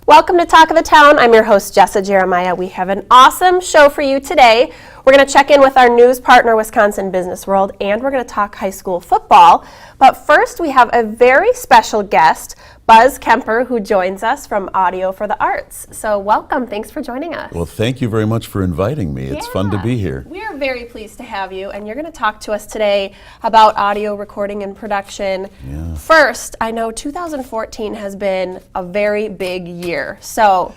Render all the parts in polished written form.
Welcome to Talk of the Town. I'm your host, Jessa Jeremiah. We have an awesome show for you today. We're going to check in with our news partner, Wisconsin Business World, and we're going to talk high school football. But first, we have a very special guest, Buzz Kemper, who joins us from Audio for the Arts. So welcome. Thanks for joining us. Well, thank you very much for inviting me. It's fun to be here. We are very pleased to have you, and you're going to talk to us today about audio recording and production. Yeah. First, I know 2014 has been a very big year. So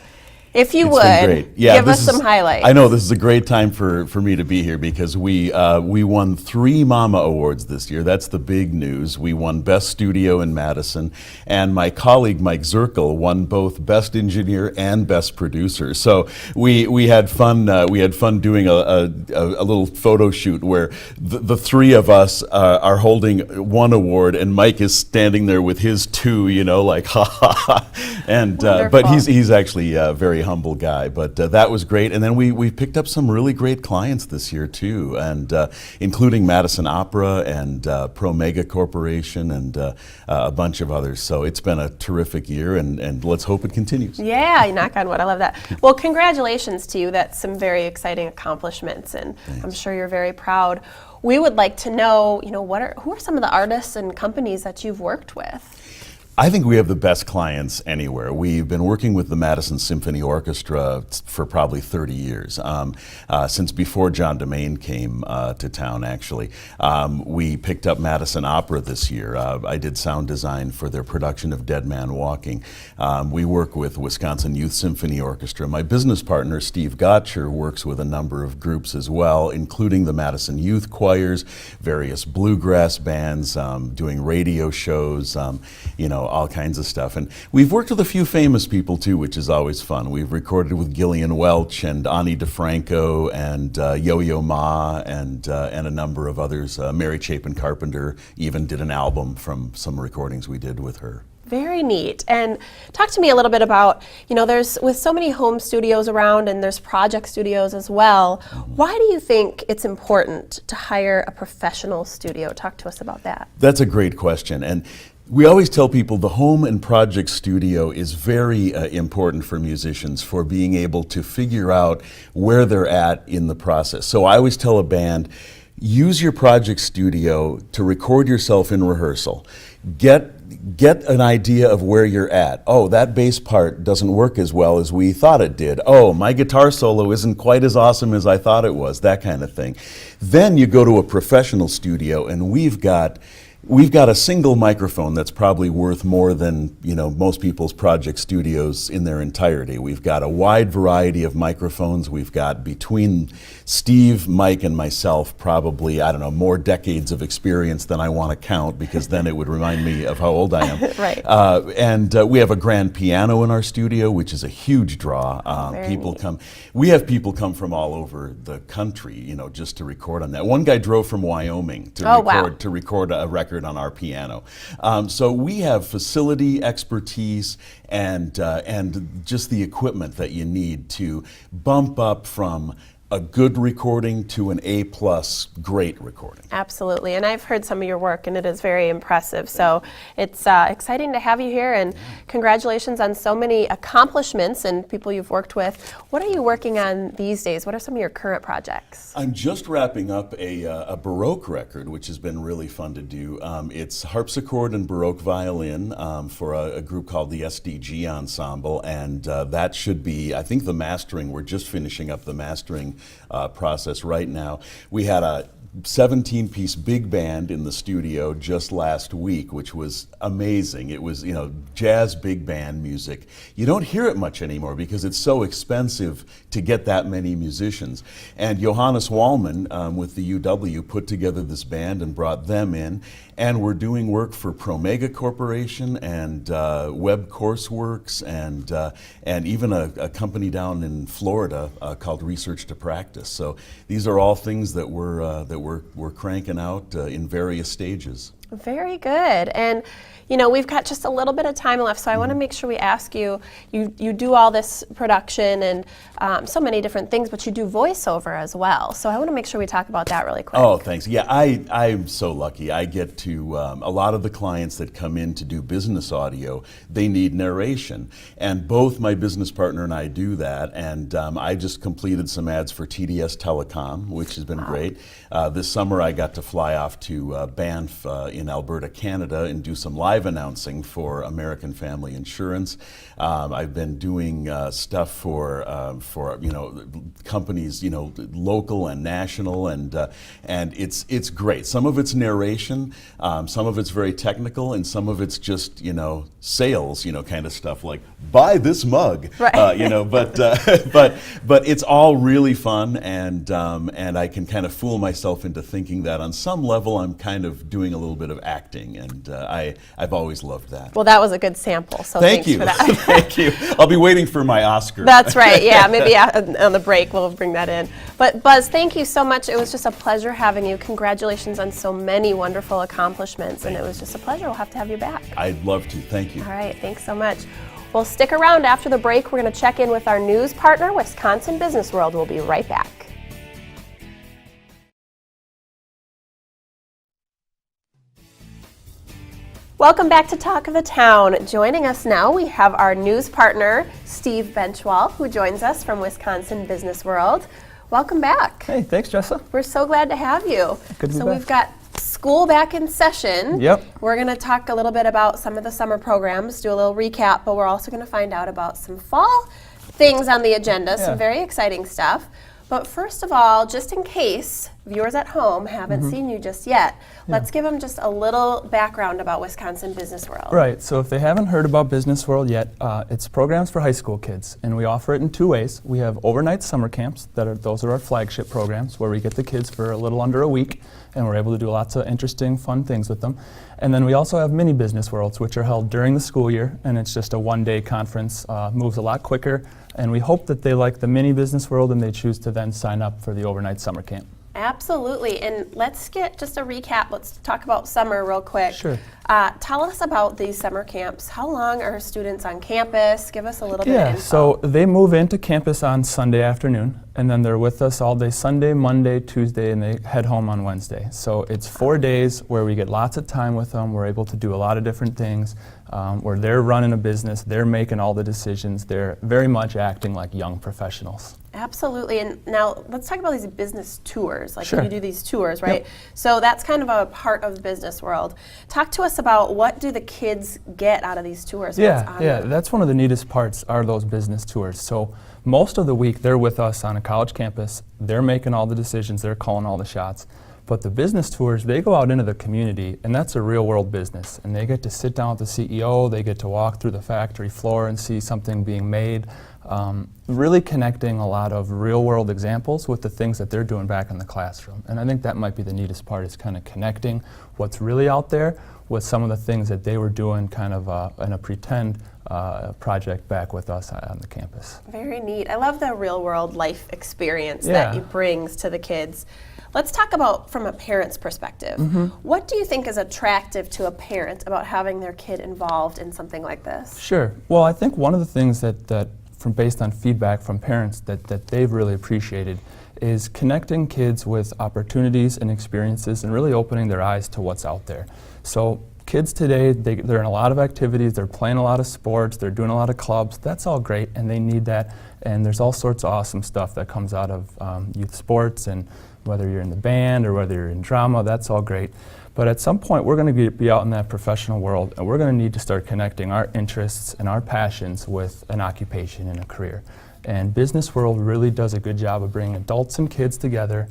if you would, give us some highlights. I know this is a great time for me to be here because we won 3 Mama Awards this year. That's the big news. We won Best Studio in Madison, and my colleague Mike Zirkle won both Best Engineer and Best Producer. So we had fun. We had fun doing a little photo shoot where the 3 of us are holding one award, and Mike is standing there with his 2. You know, like ha ha ha. And but he's actually very humble guy, but that was great. And then we picked up some really great clients this year too, and including Madison Opera and Pro Mega Corporation and a bunch of others. So it's been a terrific year, and let's hope it continues. Yeah, knock on wood. I love that. Well, congratulations to you. That's some very exciting accomplishments, and Thanks. I'm sure you're very proud. We would like to know, who are some of the artists and companies that you've worked with? I think we have the best clients anywhere. We've been working with the Madison Symphony Orchestra for probably 30 years, since before John DeMain came to town, actually. We picked up Madison Opera this year. I did sound design for their production of Dead Man Walking. We work with Wisconsin Youth Symphony Orchestra. My business partner, Steve Gotcher, works with a number of groups as well, including the Madison Youth Choirs, various bluegrass bands, doing radio shows, all kinds of stuff. And we've worked with a few famous people too, which is always fun. We've recorded with Gillian Welch and Ani DeFranco and Yo-Yo Ma and a number of others. Mary Chapin Carpenter even did an album from some recordings we did with her. Very neat. And talk to me a little bit about, there's with so many home studios around and there's project studios as well, why do you think it's important to hire a professional studio? Talk to us about that. That's a great question. And we always tell people the home and project studio is very important for musicians for being able to figure out where they're at in the process. So I always tell a band, use your project studio to record yourself in rehearsal. Get an idea of where you're at. Oh, that bass part doesn't work as well as we thought it did. Oh, my guitar solo isn't quite as awesome as I thought it was, that kind of thing. Then you go to a professional studio, and we've got a single microphone that's probably worth more than most people's project studios in their entirety. We've got a wide variety of microphones. We've got, between Steve, Mike, and myself, probably, more decades of experience than I want to count, because then it would remind me of how old I am. Right. And we have a grand piano in our studio, which is a huge draw. People neat. come. We have people come from all over the country, just to record on that. One guy drove from Wyoming to record a record on our piano. So we have facility expertise and just the equipment that you need to bump up from a good recording to an A+ great recording. Absolutely, and I've heard some of your work, and it is very impressive. So it's exciting to have you here, and congratulations on so many accomplishments and people you've worked with. What are you working on these days? What are some of your current projects? I'm just wrapping up a Baroque record, which has been really fun to do. It's harpsichord and Baroque violin for a group called the SDG Ensemble, and that should be, I think, the mastering. We're just finishing up the mastering process right now. We had a 17-piece big band in the studio just last week, which was amazing. It was, jazz big band music. You don't hear it much anymore because it's so expensive to get that many musicians. And Johannes Wallman with the UW put together this band and brought them in. And we're doing work for Pro Mega Corporation and Web Courseworks and even a company down in Florida called Research to Practice. So these are all things that we're cranking out in various stages. Very good. And you know, we've got just a little bit of time left, so I want to make sure we ask you, you do all this production and so many different things, but you do voiceover as well. So I want to make sure we talk about that really quick. Oh, thanks. Yeah, I'm so lucky. I get to, a lot of the clients that come in to do business audio, they need narration. And both my business partner and I do that. And I just completed some ads for TDS Telecom, which has been great. This summer I got to fly off to Banff in Alberta, Canada, and do some live announcing for American Family Insurance. I've been doing stuff for companies, local and national, and it's great. Some of it's narration, some of it's very technical, and some of it's just sales, kind of stuff like buy this mug, right. But it's all really fun, and I can kind of fool myself into thinking that on some level I'm kind of doing a little bit of acting, and I've always loved that. Well, that was a good sample, so Thank thanks you. for that. Thank you. I'll be waiting for my Oscar. That's right, yeah, maybe on the break we'll bring that in. But Buzz, thank you so much. It was just a pleasure having you. Congratulations on so many wonderful accomplishments, and it was just a pleasure. We'll have to have you back. I'd love to. Thank you. All right, thanks so much. Well, stick around after the break. We're going to check in with our news partner, Wisconsin Business World. We'll be right back. Welcome back to Talk of the Town. Joining us now, we have our news partner, Steve Benchwall, who joins us from Wisconsin Business World. Welcome back. Hey, thanks, Jessa. We're so glad to have you. Good to be So back. we've got school back in session. Yep. We're going to talk a little bit about some of the summer programs, do a little recap, but we're also going to find out about some fall things on the agenda, some very exciting stuff. But first of all, just in case viewers at home haven't seen you just yet, let's give them just a little background about Wisconsin Business World. Right, so if they haven't heard about Business World yet, it's programs for high school kids, and we offer it in two ways. We have overnight summer camps, those are our flagship programs, where we get the kids for a little under a week, and we're able to do lots of interesting, fun things with them. And then we also have mini Business Worlds, which are held during the school year, and it's just a one-day conference, moves a lot quicker, and we hope that they like the mini Business World and they choose to then sign up for the overnight summer camp. Absolutely, and let's get just a recap. Let's talk about summer real quick. Sure. Tell us about these summer camps. How long are students on campus? Give us a little bit of Yeah, info. so they move into campus on Sunday afternoon, and then they're with us all day Sunday, Monday, Tuesday, and they head home on Wednesday. So it's 4 days where we get lots of time with them. We're able to do a lot of different things where they're running a business, they're making all the decisions, they're very much acting like young professionals. Absolutely, and now let's talk about these business tours, like Sure. when you do these tours, right? Yep. So that's kind of a part of Business World. Talk to us about what do the kids get out of these tours? What's on Yeah, them? that's one of the neatest parts are those business tours. So most of the week they're with us on a college campus, they're making all the decisions, they're calling all the shots. But the business tours, they go out into the community, and that's a real world business. And they get to sit down with the CEO, they get to walk through the factory floor and see something being made. Really connecting a lot of real world examples with the things that they're doing back in the classroom. And I think that might be the neatest part, is kind of connecting what's really out there with some of the things that they were doing kind of in a pretend project back with us on the campus. Very neat. I love the real world life experience that you brings to the kids. Let's talk about from a parent's perspective. What do you think is attractive to a parent about having their kid involved in something like this? Sure. Well, I think one of the things that from based on feedback from parents that they've really appreciated is connecting kids with opportunities and experiences and really opening their eyes to what's out there. So kids today, they're in a lot of activities, they're playing a lot of sports, they're doing a lot of clubs. That's all great, and they need that. And there's all sorts of awesome stuff that comes out of youth sports, and whether you're in the band or whether you're in drama, that's all great. But at some point, we're going to be out in that professional world, and we're going to need to start connecting our interests and our passions with an occupation and a career. And Business World really does a good job of bringing adults and kids together,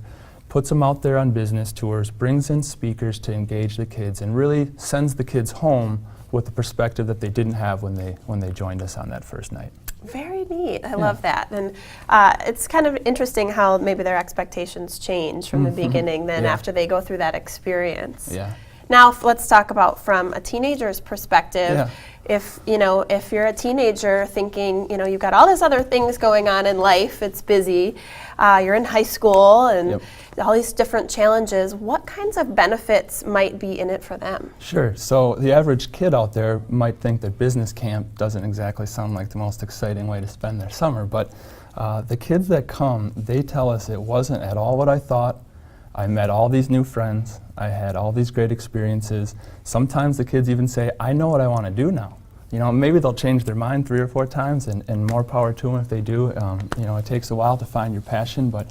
puts them out there on business tours, brings in speakers to engage the kids, and really sends the kids home with the perspective that they didn't have when they joined us on that first night. Very neat. I love that. And it's kind of interesting how maybe their expectations change from the beginning then after they go through that experience. Yeah. Now let's talk about from a teenager's perspective. Yeah. If you're a teenager thinking, you've got all these other things going on in life, it's busy, you're in high school and Yep. all these different challenges, what kinds of benefits might be in it for them? Sure. So the average kid out there might think that business camp doesn't exactly sound like the most exciting way to spend their summer, but the kids that come, they tell us it wasn't at all what I thought. I met all these new friends. I had all these great experiences. Sometimes the kids even say, I know what I want to do now. Maybe they'll change their mind 3 or 4 times, and more power to them if they do. It takes a while to find your passion, but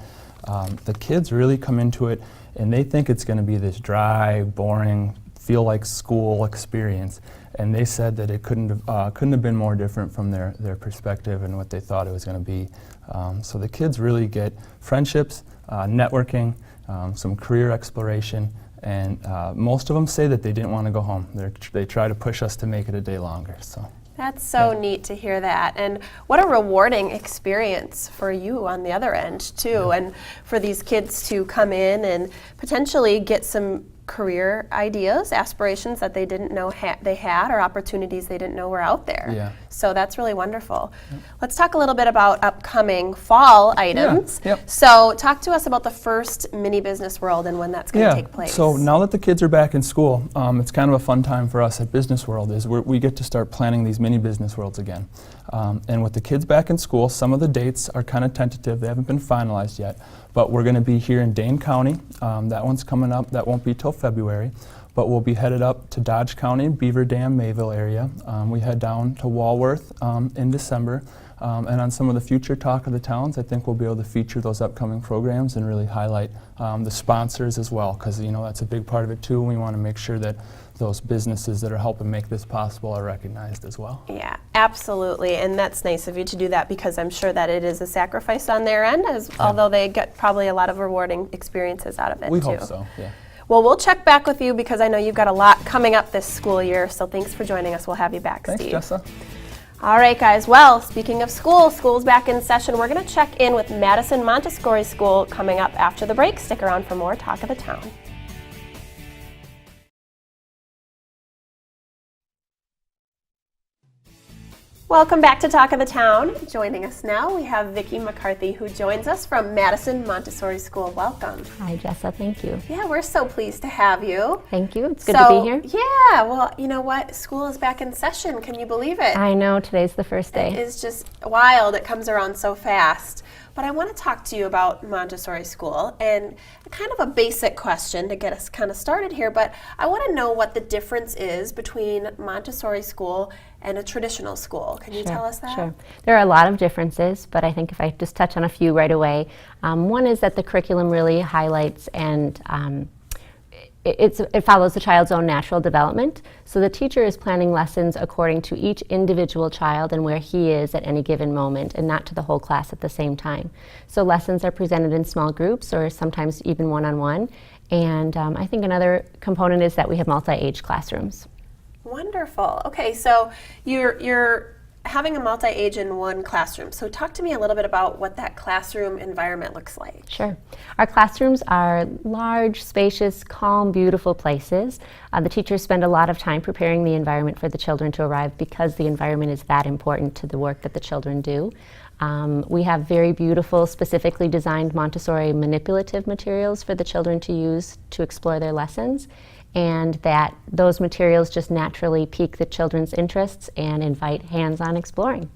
the kids really come into it, and they think it's going to be this dry, boring, feel like school experience. And they said that it couldn't have been more different from their perspective and what they thought it was going to be. So the kids really get friendships, networking, some career exploration, and most of them say that they didn't want to go home. They try to push us to make it a day longer. So. That's so neat to hear that. And what a rewarding experience for you on the other end, too, and for these kids to come in and potentially get some career ideas, aspirations that they didn't know they had, or opportunities they didn't know were out there. Yeah. So that's really wonderful. Yep. Let's talk a little bit about upcoming fall items. Yeah. Yep. So talk to us about the first Mini Business World and when that's going to take place. So now that the kids are back in school, it's kind of a fun time for us at Business World is we get to start planning these Mini Business Worlds again. And with the kids back in school, some of the dates are kind of tentative. They haven't been finalized yet. But we're going to be here in Dane County. That one's coming up. That won't be till February. But we'll be headed up to Dodge County, Beaver Dam, Mayville area. We head down to Walworth in December. And on some of the future Talk of the Towns, I think we'll be able to feature those upcoming programs and really highlight the sponsors as well, because that's a big part of it too. We want to make sure that those businesses that are helping make this possible are recognized as well. Yeah, absolutely, and that's nice of you to do that, because I'm sure that it is a sacrifice on their end, although they get probably a lot of rewarding experiences out of it We too. hope so, yeah. Well, we'll check back with you, because I know you've got a lot coming up this school year, so thanks for joining us. We'll have you back, Thanks, Steve. Jessa. All right, guys. Well, speaking of school's back in session. We're going to check in with Madison Montessori School coming up after the break. Stick around for more Talk of the Town. Welcome back to Talk of the Town. Joining us now, we have Vicki McCarthy, who joins us from Madison Montessori School. Welcome. Hi, Jessa. Thank you. Yeah, we're so pleased to have you. Thank you. It's good to be here. Yeah, well, you know what? School is back in session. Can you believe it? I know. Today's the first day. It is just wild. It comes around so fast. But I want to talk to you about Montessori School, and kind of a basic question to get us kind of started here, but I want to know what the difference is between Montessori School and a traditional school. Can you tell us that? Sure. There are a lot of differences, but I think if I just touch on a few right away, one is that the curriculum really highlights and it follows the child's own natural development. So the teacher is planning lessons according to each individual child and where he is at any given moment, and not to the whole class at the same time. So lessons are presented in small groups or sometimes even one-on-one. And I think another component is that we have multi-age classrooms. Wonderful. Okay, so you're having a multi-age in one classroom. So talk to me a little bit about what that classroom environment looks like. Sure. Our classrooms are large, spacious, calm, beautiful places. The teachers spend a lot of time preparing the environment for the children to arrive, because the environment is that important to the work that the children do. We have very beautiful, specifically designed Montessori manipulative materials for the children to use to explore their lessons, and that those materials just naturally pique the children's interests and invite hands-on exploring.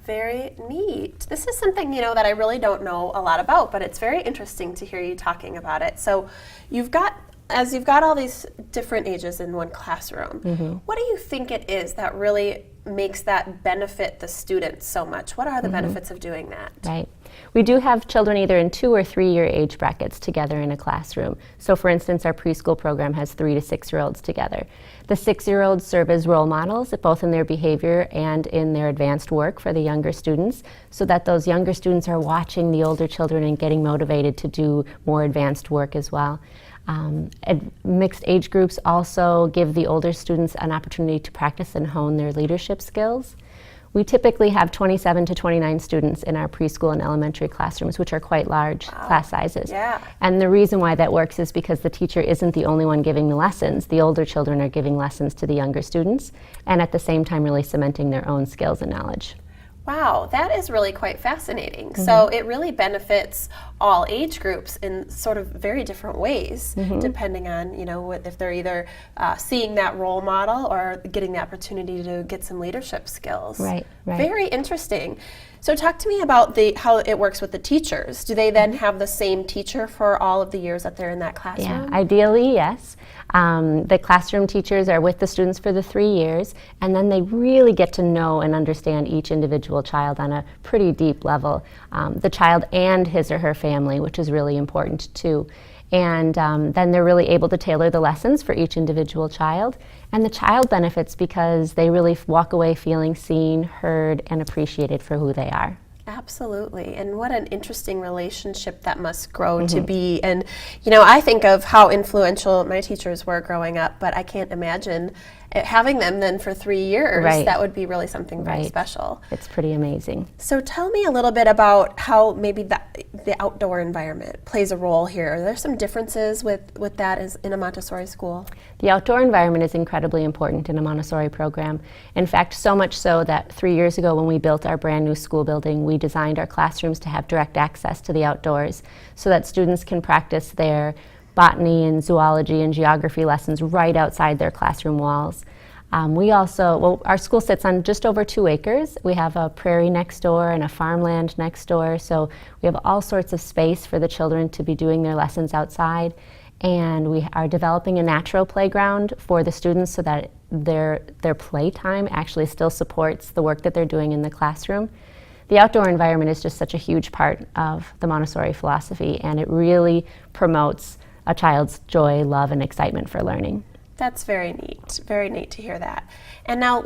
Very neat. This is something, that I really don't know a lot about, but it's very interesting to hear you talking about it. So you've got all these different ages in one classroom, what do you think it is that really makes that benefit the students so much? What are the benefits of doing that? Right. We do have children either in 2 or 3 year age brackets together in a classroom. So for instance, our preschool program has 3 to 6 year olds together. The 6-year-olds serve as role models, both in their behavior and in their advanced work for the younger students, so that those younger students are watching the older children and getting motivated to do more advanced work as well. Mixed age groups also give the older students an opportunity to practice and hone their leadership skills. We typically have 27 to 29 students in our preschool and elementary classrooms, which are quite large class sizes. Yeah. And the reason why that works is because the teacher isn't the only one giving the lessons. The older children are giving lessons to the younger students, and at the same time really cementing their own skills and knowledge. Wow, that is really quite fascinating. So it really benefits all age groups in sort of very different ways, depending on, you know, if they're either seeing that role model or getting the opportunity to get some leadership skills. Right. Very interesting. So talk to me about how it works with the teachers. Do they then have the same teacher for all of the years that they're in that classroom? Yeah, ideally, yes. The classroom teachers are with the students for the 3 years, and then they really get to know and understand each individual child on a pretty deep level, the child and his or her family, which is really important too. And then they're really able to tailor the lessons for each individual child. And the child benefits because they really walk away feeling seen, heard, and appreciated for who they are. Absolutely. And what an interesting relationship that must grow to be. And, you know, I think of how influential my teachers were growing up, but I can't imagine having them then for 3 years. Right. That would be really something very Right. special. It's pretty amazing. So tell me a little bit about how maybe the outdoor environment plays a role here. Are there some differences with that as in a Montessori school? The outdoor environment is incredibly important in a Montessori program. In fact, so much so that 3 years ago when we built our brand new school building, we designed our classrooms to have direct access to the outdoors so that students can practice their botany and zoology and geography lessons right outside their classroom walls. Our school sits on just over 2 acres. We have a prairie next door and a farmland next door, so we have all sorts of space for the children to be doing their lessons outside. And we are developing a natural playground for the students so that their playtime actually still supports the work that they're doing in the classroom. The outdoor environment is just such a huge part of the Montessori philosophy, and it really promotes a child's joy, love, and excitement for learning. That's very neat to hear that. And now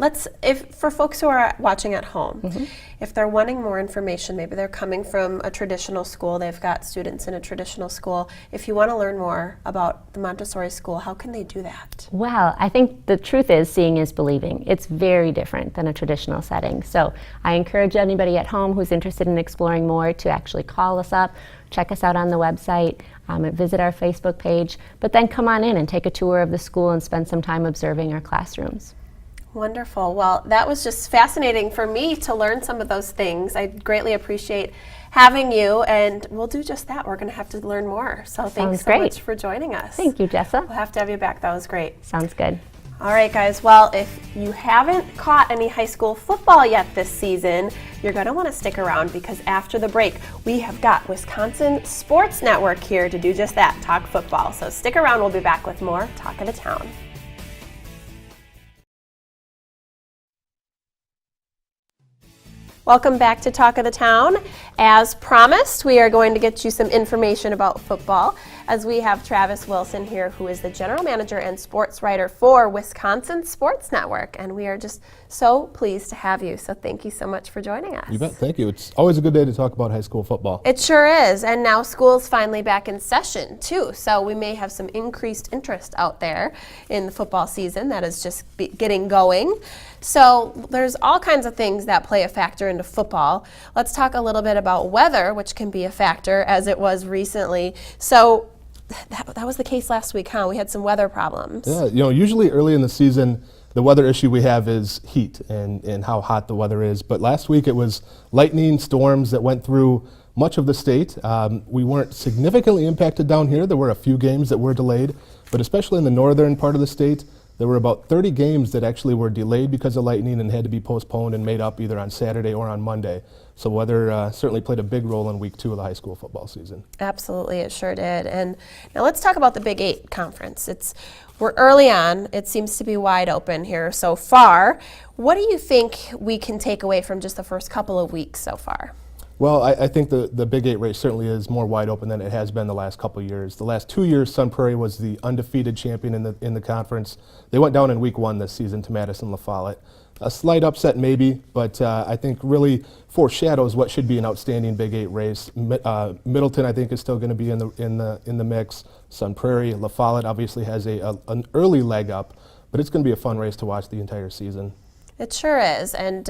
for folks who are watching at home, if they're wanting more information, maybe they're coming from a traditional school, they've got students in a traditional school. If you want to learn more about the Montessori school, how can they do that? Well, I think the truth is seeing is believing. It's very different than a traditional setting. So I encourage anybody at home who's interested in exploring more to actually call us up, check us out on the website, visit our Facebook page, but then come on in and take a tour of the school and spend some time observing our classrooms. Wonderful. Well, that was just fascinating for me to learn some of those things. I greatly appreciate having you, and we'll do just that. We're going to have to learn more. So thanks so much for joining us. Thank you, Jessa. We'll have to have you back. That was great. Sounds good. All right, guys. Well, if you haven't caught any high school football yet this season, you're going to want to stick around because after the break, we have got Wisconsin Sports Network here to do just that, talk football. So stick around. We'll be back with more Talk of the Town. Welcome back to Talk of the Town. As promised, we are going to get you some information about football as we have Travis Wilson here, who is the general manager and sports writer for Wisconsin Sports Network. And we are just so pleased to have you. So thank you so much for joining us. You bet. Thank you. It's always a good day to talk about high school football. It sure is. And now school's finally back in session, too. So we may have some increased interest out there in the football season that is just getting going. So there's all kinds of things that play a factor into football. Let's talk a little bit about weather, which can be a factor, as it was recently. So that was the case last week, huh? We had some weather problems. Yeah, usually early in the season, the weather issue we have is heat and how hot the weather is. But last week it was lightning storms that went through much of the state. We weren't significantly impacted down here. There were a few games that were delayed, but especially in the northern part of the state, there were about 30 games that actually were delayed because of lightning and had to be postponed and made up either on Saturday or on Monday. So weather certainly played a big role in week 2 of the high school football season. Absolutely, it sure did. And now let's talk about the Big 8 conference. We're early on. It seems to be wide open here so far. What do you think we can take away from just the first couple of weeks so far? Well, I think the Big 8 race certainly is more wide open than it has been the last couple of years. The last 2 years, Sun Prairie was the undefeated champion in the conference. They went down in week 1 this season to Madison La Follette. A slight upset maybe, but I think really foreshadows what should be an outstanding Big 8 race. Middleton, I think, is still going to be in the mix. Sun Prairie, La Follette obviously has an early leg up, but it's going to be a fun race to watch the entire season. It sure is, and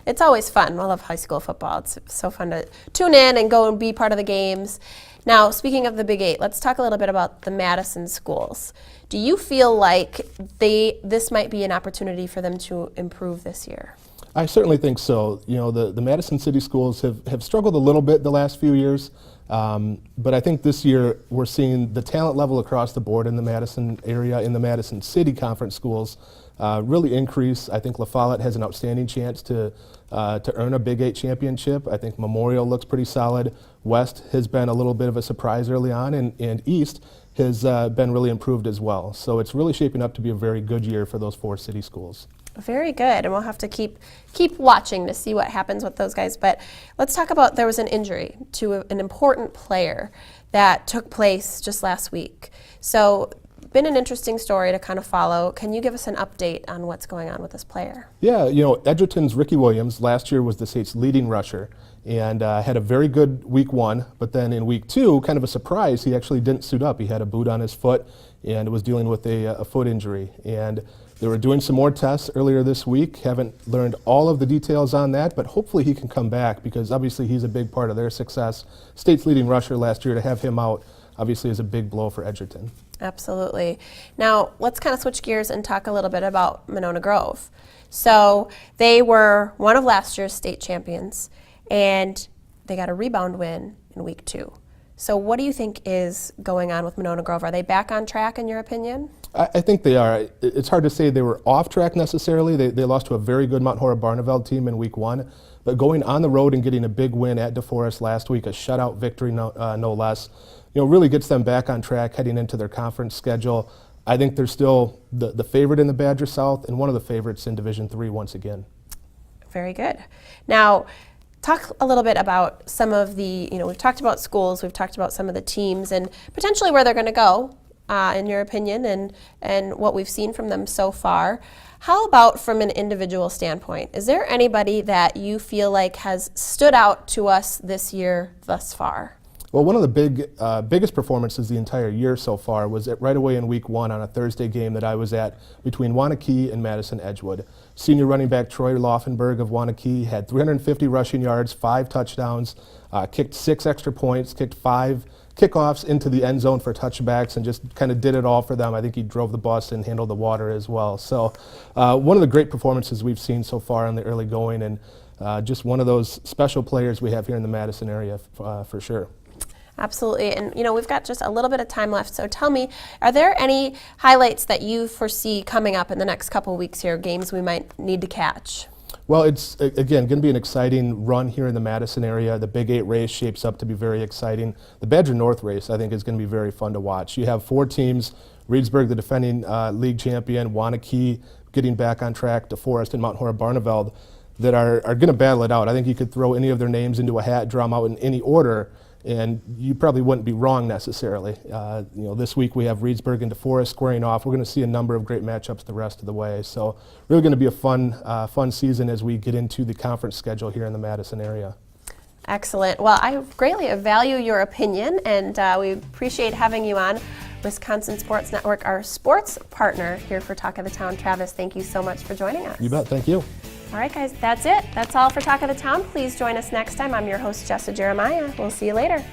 it's always fun. I love high school football. It's so fun to tune in and go and be part of the games. Now, speaking of the Big Eight, let's talk a little bit about the Madison schools. Do you feel like this might be an opportunity for them to improve this year? I certainly think so. You know, the Madison City schools have struggled a little bit the last few years, but I think this year we're seeing the talent level across the board in the Madison area, in the Madison City Conference schools, really increase. I think La Follette has an outstanding chance to earn a Big Eight championship. I think Memorial looks pretty solid. West has been a little bit of a surprise early on, and East has been really improved as well. So it's really shaping up to be a very good year for those 4 city schools. Very good, and we'll have to keep watching to see what happens with those guys. But let's talk about, there was an injury to an important player that took place just last week. So, been an interesting story to kind of follow. Can you give us an update on what's going on with this player? Yeah, you know, Edgerton's Ricky Williams last year was the state's leading rusher and had a very good week 1, but then in week 2, kind of a surprise, he actually didn't suit up. He had a boot on his foot and was dealing with a foot injury. And they were doing some more tests earlier this week. Haven't learned all of the details on that, but hopefully he can come back because obviously he's a big part of their success. State's leading rusher last year, to have him out obviously is a big blow for Edgerton. Absolutely. Now, let's kind of switch gears and talk a little bit about Monona Grove. So they were one of last year's state champions, and they got a rebound win in week 2. So what do you think is going on with Monona Grove? Are they back on track, in your opinion? I think they are. It's hard to say they were off track necessarily. They lost to a very good Mount Horeb-Barneveld team in week 1, but going on the road and getting a big win at DeForest last week, a shutout victory no less, you know, really gets them back on track heading into their conference schedule. I think they're still the favorite in the Badger South and one of the favorites in Division III once again. Very good. Now, talk a little bit about some of the, we've talked about schools, we've talked about some of the teams and potentially where they're going to go, in your opinion, and what we've seen from them so far. How about from an individual standpoint? Is there anybody that you feel like has stood out to us this year thus far? Well, one of the biggest performances the entire year so far was right away in week 1 on a Thursday game that I was at between Waunakee and Madison Edgewood. Senior running back Troy Laufenberg of Waunakee had 350 rushing yards, 5 touchdowns, kicked 6 extra points, kicked 5 kickoffs into the end zone for touchbacks, and just kind of did it all for them. I think he drove the bus and handled the water as well. So one of the great performances we've seen so far in the early going, and just one of those special players we have here in the Madison area for sure. Absolutely, and we've got just a little bit of time left, so tell me, are there any highlights that you foresee coming up in the next couple of weeks here, games we might need to catch? Well, it's, again, going to be an exciting run here in the Madison area. The Big 8 race shapes up to be very exciting. The Badger North race, I think, is going to be very fun to watch. You have 4 teams, Reedsburg, the defending league champion, Waunakee getting back on track, DeForest, and Mount Horeb-Barneveld, that are going to battle it out. I think you could throw any of their names into a hat, draw them out in any order, and you probably wouldn't be wrong necessarily. This week we have Reedsburg and DeForest squaring off. We're going to see a number of great matchups the rest of the way. So really going to be a fun season as we get into the conference schedule here in the Madison area. Excellent. Well, I greatly value your opinion, and we appreciate having you on Wisconsin Sports Network, our sports partner here for Talk of the Town. Travis, thank you so much for joining us. You bet. Thank you. All right, guys, that's it. That's all for Talk of the Town. Please join us next time. I'm your host, Jessa Jeremiah. We'll see you later.